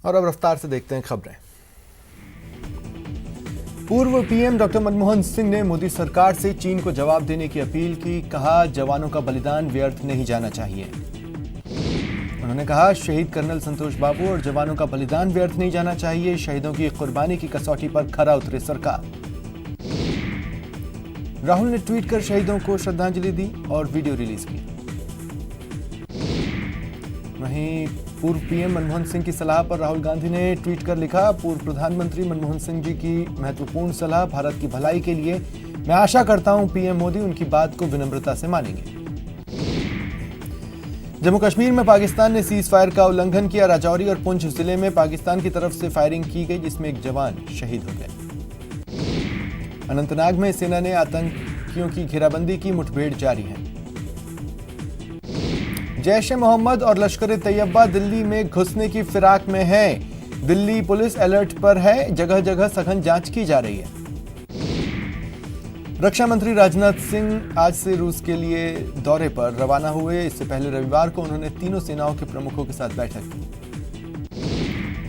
और अब रफ्तार से देखते हैं खबरें। पूर्व पीएम डॉक्टर मनमोहन सिंह ने मोदी सरकार से चीन को जवाब देने की अपील की। कहा, जवानों का बलिदान व्यर्थ नहीं जाना चाहिए। उन्होंने कहा, शहीद कर्नल संतोष बाबू और जवानों का बलिदान व्यर्थ नहीं जाना चाहिए। शहीदों की कुर्बानी की कसौटी पर खरा उतरे सरकार। राहुल ने ट्वीट कर शहीदों को श्रद्धांजलि दी और वीडियो रिलीज की। वहीं पूर्व पीएम मनमोहन सिंह की सलाह पर राहुल गांधी ने ट्वीट कर लिखा, पूर्व प्रधानमंत्री मनमोहन सिंह जी की महत्वपूर्ण सलाह भारत की भलाई के लिए। मैं आशा करता हूं पीएम मोदी उनकी बात को विनम्रता से मानेंगे। जम्मू कश्मीर में पाकिस्तान ने सीज फायर का उल्लंघन किया। राजौरी और पुंछ जिले में पाकिस्तान की तरफ से फायरिंग की गई, जिसमें एक जवान शहीद हो गए। अनंतनाग में सेना ने आतंकियों की घेराबंदी की, मुठभेड़ जारी है। जैश ए मोहम्मद और लश्कर तैयबा दिल्ली में घुसने की फिराक में है। दिल्ली पुलिस अलर्ट पर है, जगह जगह सघन जांच की जा रही है। रक्षा मंत्री राजनाथ सिंह आज से रूस के लिए दौरे पर रवाना हुए। इससे पहले रविवार को उन्होंने तीनों सेनाओं के प्रमुखों के साथ बैठक की।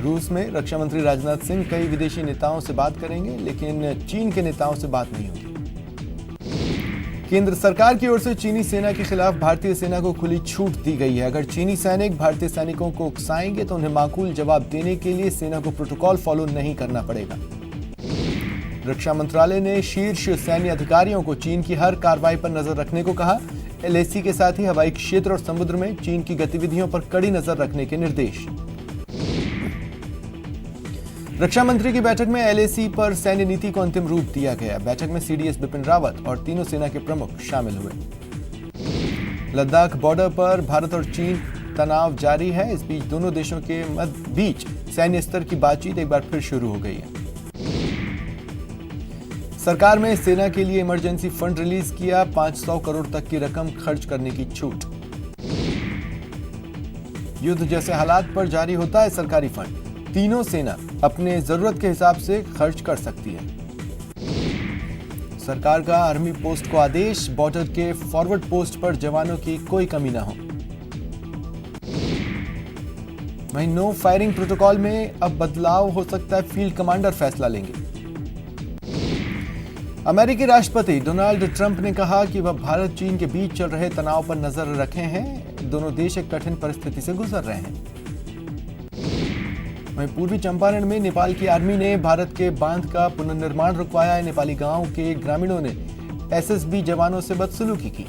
रूस में रक्षा मंत्री राजनाथ सिंह कई विदेशी नेताओं से बात करेंगे, लेकिन चीन के नेताओं से बात नहीं होगी। केंद्र सरकार की ओर से चीनी सेना के खिलाफ भारतीय सेना को खुली छूट दी गई है। अगर चीनी सैनिक भारतीय सैनिकों को उकसाएंगे तो उन्हें माकूल जवाब देने के लिए सेना को प्रोटोकॉल फॉलो नहीं करना पड़ेगा। रक्षा मंत्रालय ने शीर्ष सैन्य अधिकारियों को चीन की हर कार्रवाई पर नजर रखने को कहा। एलएसी के साथ ही हवाई क्षेत्र और समुद्र में चीन की गतिविधियों पर कड़ी नजर रखने के निर्देश। रक्षा मंत्री की बैठक में एलएसी पर सैन्य नीति को अंतिम रूप दिया गया। बैठक में सीडीएस बिपिन रावत और तीनों सेना के प्रमुख शामिल हुए। लद्दाख बॉर्डर पर भारत और चीन तनाव जारी है। इस बीच दोनों देशों के बीच सैन्य स्तर की बातचीत एक बार फिर शुरू हो गई है। सरकार में सेना के लिए इमरजेंसी फंड रिलीज किया। 500 करोड़ तक की रकम खर्च करने की छूट। युद्ध जैसे हालात पर जारी होता है सरकारी फंड। तीनों सेना अपने जरूरत के हिसाब से खर्च कर सकती है। सरकार का आर्मी पोस्ट को आदेश, बॉर्डर के फॉरवर्ड पोस्ट पर जवानों की कोई कमी न हो। वहीं नो फायरिंग प्रोटोकॉल में अब बदलाव हो सकता है, फील्ड कमांडर फैसला लेंगे। अमेरिकी राष्ट्रपति डोनाल्ड ट्रंप ने कहा कि वह भारत चीन के बीच चल रहे तनाव पर नजर रखे हैं। दोनों देश एक कठिन परिस्थिति से गुजर रहे हैं। वहीं पूर्वी चंपारण में नेपाल की आर्मी ने भारत के बांध का पुनर्निर्माण रुकवाया है। नेपाली गांव के ग्रामीणों ने एसएसबी जवानों से बदसलूकी की।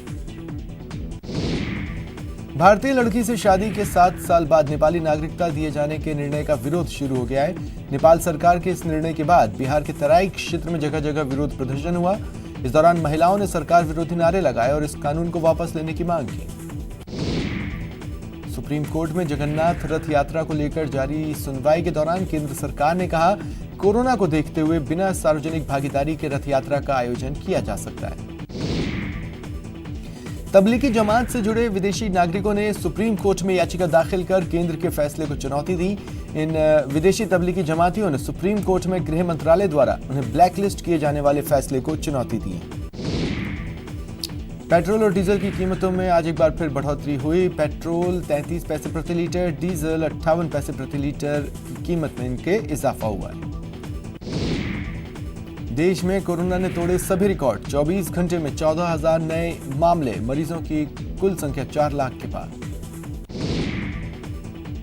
भारतीय लड़की से शादी के 7 साल बाद नेपाली नागरिकता दिए जाने के निर्णय का विरोध शुरू हो गया है। नेपाल सरकार के इस निर्णय के बाद बिहार के तराई क्षेत्र में जगह जगह विरोध प्रदर्शन हुआ। इस दौरान महिलाओं ने सरकार विरोधी नारे लगाए और इस कानून को वापस लेने की मांग की। सुप्रीम कोर्ट में जगन्नाथ रथ यात्रा को लेकर जारी सुनवाई के दौरान केंद्र सरकार ने कहा, कोरोना को देखते हुए बिना सार्वजनिक भागीदारी के रथ यात्रा का आयोजन किया जा सकता है। तबलीगी जमात से जुड़े विदेशी नागरिकों ने सुप्रीम कोर्ट में याचिका दाखिल कर केंद्र के फैसले को चुनौती दी। इन विदेशी तबलीगी जमातियों ने सुप्रीम कोर्ट में गृह मंत्रालय द्वारा उन्हें ब्लैकलिस्ट किए जाने वाले फैसले को चुनौती दी। पेट्रोल और डीजल की कीमतों में आज एक बार फिर बढ़ोतरी हुई। पेट्रोल 33 पैसे प्रति लीटर, डीजल 58 पैसे प्रति लीटर की कीमत में इनके इजाफा हुआ है। देश में कोरोना ने तोड़े सभी रिकॉर्ड। 24 घंटे में 14,000 नए मामले, मरीजों की कुल संख्या 4 लाख के पार।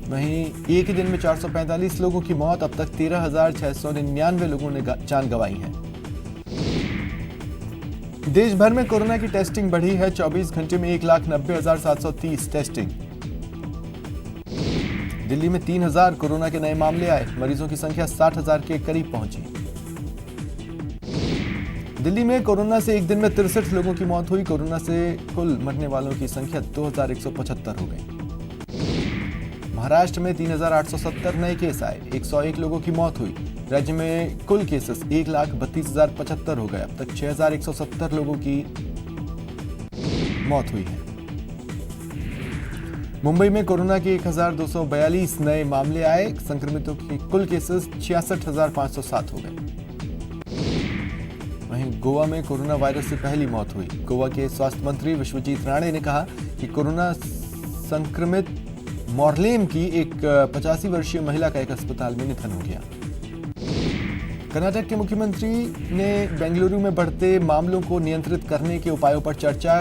वहीं एक ही दिन में 445 लोगों की मौत। अब तक 13,699 लोगों ने जान गंवाई है। देश भर में कोरोना की टेस्टिंग बढ़ी है। 24 घंटे में 1,90,730 टेस्टिंग। दिल्ली में 3,000 कोरोना के नए मामले आए। मरीजों की संख्या 60,000 के करीब पहुंची। दिल्ली में कोरोना से एक दिन में 63 लोगों की मौत हुई। कोरोना से कुल मरने वालों की संख्या 2,175 हो गई। महाराष्ट्र में 3,870 नए केस आए। 101 लोगों की मौत हुई। राज्य में कुल केसेस 1,32,075 हो गए। अब तक 6,170 लोगों की मौत हुई है। मुंबई में कोरोना के 1,242 नए मामले आए। संक्रमितों के कुल केसेस 66,507 हो गए। वहीं गोवा में कोरोना वायरस से पहली मौत हुई। गोवा के स्वास्थ्य मंत्री विश्वजीत राणे ने कहा कि कोरोना संक्रमित मॉर्लेम की एक 85 वर्षीय महिला का एक अस्पताल में निधन हो गया। कर्नाटक के मुख्यमंत्री ने बेंगलुरु में बढ़ते मामलों को नियंत्रित करने के उपायों पर चर्चा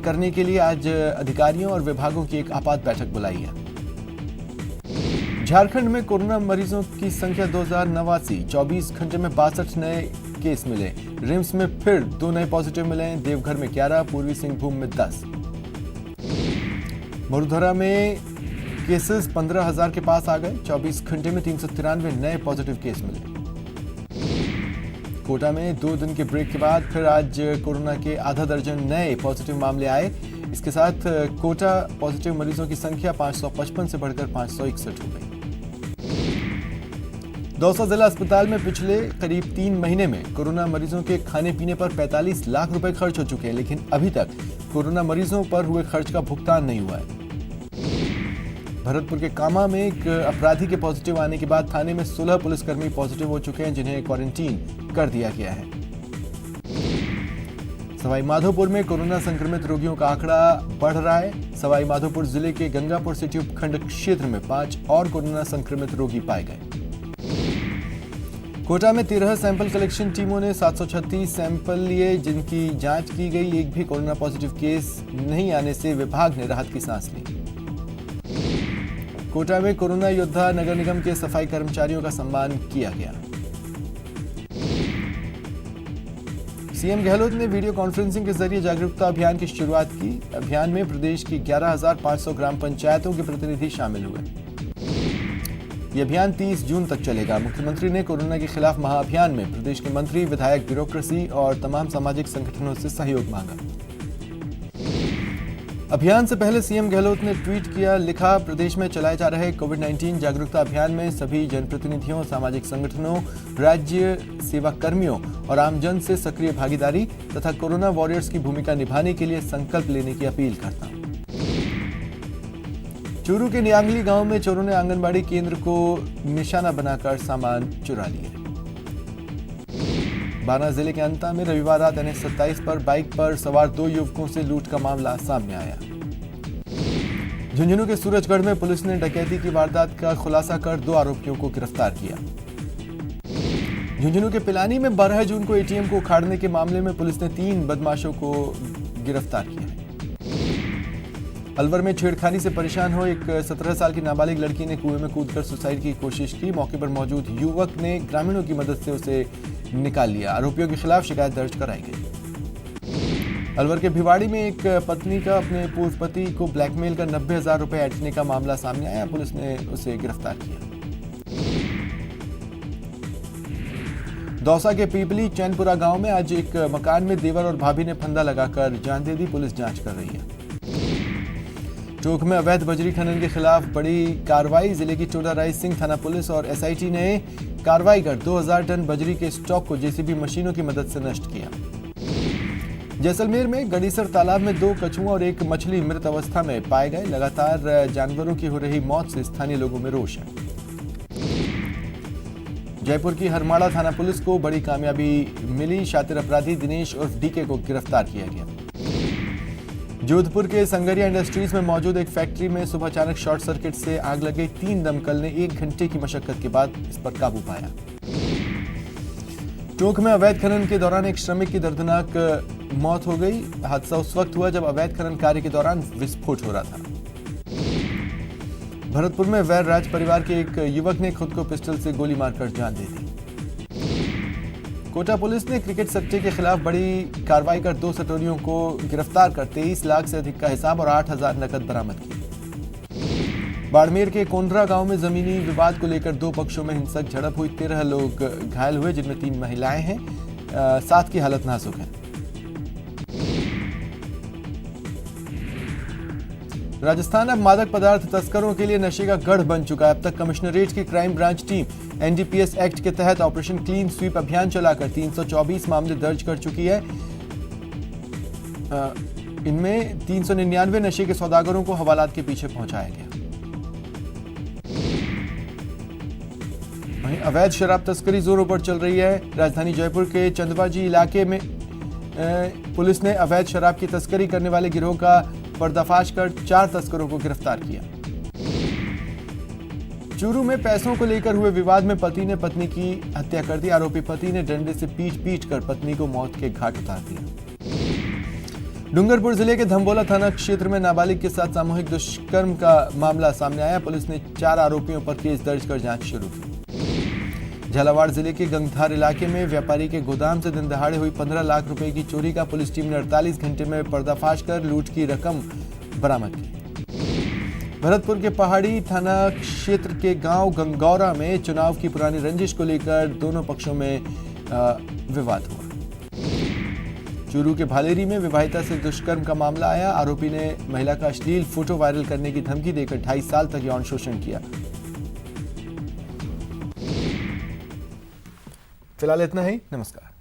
करने के लिए आज अधिकारियों और विभागों की एक आपात बैठक बुलाई है। झारखंड में कोरोना मरीजों की संख्या 2089, 24 घंटे में 62 नए केस मिले। रिम्स में फिर 2 नए पॉजिटिव मिले, देवघर में 11, पूर्वी सिंहभूम में 10। मुरधरा में केसेस 15,000 के पास आ गए, 24 घंटे में 393 नए पॉजिटिव केस मिले। कोटा में 2 दिन के ब्रेक के बाद फिर आज कोरोना के आधा दर्जन नए पॉजिटिव मामले आए। इसके साथ कोटा पॉजिटिव मरीजों की संख्या 555 से बढ़कर 561 हो गई। दौसा जिला अस्पताल में पिछले करीब 3 महीने में कोरोना मरीजों के खाने पीने पर 45 लाख रुपए खर्च हो चुके हैं, लेकिन अभी तक कोरोना मरीजों पर हुए खर्च का भुगतान नहीं हुआ है। भरतपुर के कामा में एक अपराधी के पॉजिटिव आने के बाद थाने में 16 पुलिसकर्मी पॉजिटिव हो चुके हैं, जिन्हें क्वारंटीन कर दिया गया है। सवाई माधोपुर में कोरोना संक्रमित रोगियों का आंकड़ा बढ़ रहा है। सवाई माधोपुर जिले के गंगापुर सिटी उपखंड क्षेत्र में 5 और कोरोना संक्रमित रोगी पाए गए। कोटा में 13 सैंपल कलेक्शन टीमों ने 736 सैंपल लिए, जिनकी जांच की गई। एक भी कोरोना पॉजिटिव केस नहीं आने से विभाग ने राहत की सांस ली। कोटा में कोरोना योद्धा नगर निगम के सफाई कर्मचारियों का सम्मान किया गया। सीएम गहलोत ने वीडियो कॉन्फ्रेंसिंग के जरिए जागरूकता अभियान की शुरुआत की। अभियान में प्रदेश की 11,500 ग्राम पंचायतों के प्रतिनिधि शामिल हुए। यह अभियान 30 जून तक चलेगा। मुख्यमंत्री ने कोरोना के खिलाफ महाअभियान में प्रदेश के मंत्री, विधायक, ब्यूरोक्रेसी और तमाम सामाजिक संगठनों से सहयोग मांगा। अभियान से पहले सीएम गहलोत ने ट्वीट किया, लिखा, प्रदेश में चलाए जा रहे कोविड-19 जागरूकता अभियान में सभी जनप्रतिनिधियों, सामाजिक संगठनों, राज्य सेवा कर्मियों और आमजन से सक्रिय भागीदारी तथा कोरोना वॉरियर्स की भूमिका निभाने के लिए संकल्प लेने की अपील करता हूं। चूरू के नियांगली गांव में चोरों ने आंगनबाड़ी केंद्र को निशाना बनाकर सामान चुरा लिया। बाना जिले के अंता में रविवार रात NH 27 पर बाइक पर सवार 2 युवकों से लूट का मामला सामने आया। झुंझुनू के सूरजगढ़ में पुलिस ने डकैती की वारदात का खुलासा कर 2 आरोपियों को गिरफ्तार किया। झुंझुनू के पिलानी में 12 जून को एटीएम को उखाड़ने के मामले में पुलिस ने 3 बदमाशों को गिरफ्तार किया। अलवर में छेड़खानी से परेशान हो एक 17 साल की नाबालिग लड़की ने कुएं में कूदकर सुसाइड की कोशिश की। मौके पर मौजूद युवक ने ग्रामीणों की मदद से उसे निकाल लिया। आरोपियों के खिलाफ शिकायत दर्ज कराई गई। अलवर के भिवाड़ी में एक पत्नी का अपने पूर्व पति को ब्लैकमेल कर 90,000 रुपए ऐंठने का मामला सामने आया। पुलिस ने उसे गिरफ्तार किया। दौसा के पीपली चैनपुरा गांव में आज एक मकान में देवर और भाभी ने फंदा लगाकर जान दे दी। पुलिस जांच कर रही है। टोंक में अवैध बजरी खनन के खिलाफ बड़ी कार्रवाई। जिले की टोडा राय सिंह थाना पुलिस और SIT ने कार्रवाई कर 2000 टन बजरी के स्टॉक को JCB मशीनों की मदद से नष्ट किया। जैसलमेर में गड़ीसर तालाब में 2 कछुआ और 1 मछली मृत अवस्था में पाए गए। लगातार जानवरों की हो रही मौत से स्थानीय लोगों में रोष है। जयपुर की हरमाड़ा थाना पुलिस को बड़ी कामयाबी मिली। शातिर अपराधी दिनेश उर्फ DK को गिरफ्तार किया गया। जोधपुर के संगरिया इंडस्ट्रीज में मौजूद एक फैक्ट्री में सुबह अचानक शॉर्ट सर्किट से आग लग गई। 3 दमकल ने 1 घंटे की मशक्कत के बाद इस पर काबू पाया। टोंक में अवैध खनन के दौरान एक श्रमिक की दर्दनाक मौत हो गई। हादसा उस वक्त हुआ जब अवैध खनन कार्य के दौरान विस्फोट हो रहा था। भरतपुर में वैर राज परिवार के एक युवक ने खुद को पिस्टल से गोली मारकर जान दे दी। कोटा पुलिस ने क्रिकेट सट्टे के खिलाफ बड़ी कार्रवाई कर 2 सटोरियों को गिरफ्तार कर 23 लाख से अधिक का हिसाब और 8,000 नकद बरामद किए। बाड़मेर के कोंडरा गांव में जमीनी विवाद को लेकर 2 पक्षों में हिंसक झड़प हुई। 13 लोग घायल हुए, जिनमें 3 महिलाएं हैं। 7 की हालत नाजुक है। राजस्थान अब मादक पदार्थ तस्करों के लिए नशे का गढ़ बन चुका है। अब तक कमिश्नरेट की crime branch team NDPS act के तहत ऑपरेशन क्लीन स्वीप अभियान चलाकर 324 मामले दर्ज कर चुकी है। इनमें 399 नशे के सौदागरों को हवालात के पीछे पहुंचाया गया। वहीं अवैध शराब तस्करी जोरों पर चल रही है। राजधानी जयपुर के चंदबाजी इलाके में पुलिस ने अवैध शराब की तस्करी करने वाले गिरोह का पर्दाफाश कर 4 तस्करों को गिरफ्तार किया। चूरू में पैसों को लेकर हुए विवाद में पति ने पत्नी की हत्या कर दी। आरोपी पति ने डंडे से पीट कर पत्नी को मौत के घाट उतार दिया। डूंगरपुर जिले के धम्बोला थाना क्षेत्र में नाबालिग के साथ सामूहिक दुष्कर्म का मामला सामने आया। पुलिस ने 4 आरोपियों पर केस दर्ज कर जांच शुरू की। झालावाड़ जिले के गंगधार इलाके में व्यापारी के गोदाम से दिन दहाड़े हुई 15 लाख रुपए की चोरी का पुलिस टीम ने 48 घंटे में पर्दाफाश कर लूट की रकम बरामद की। भरतपुर के पहाड़ी थाना क्षेत्र के गांव गंगौरा में चुनाव की पुरानी रंजिश को लेकर दोनों पक्षों में विवाद हुआ। चूरू के भालेरी में विवाहिता से दुष्कर्म का मामला आया। आरोपी ने महिला का अश्लील फोटो वायरल करने की धमकी देकर 2.5 साल तक यौन शोषण किया। फिलहाल इतना ही। नमस्कार।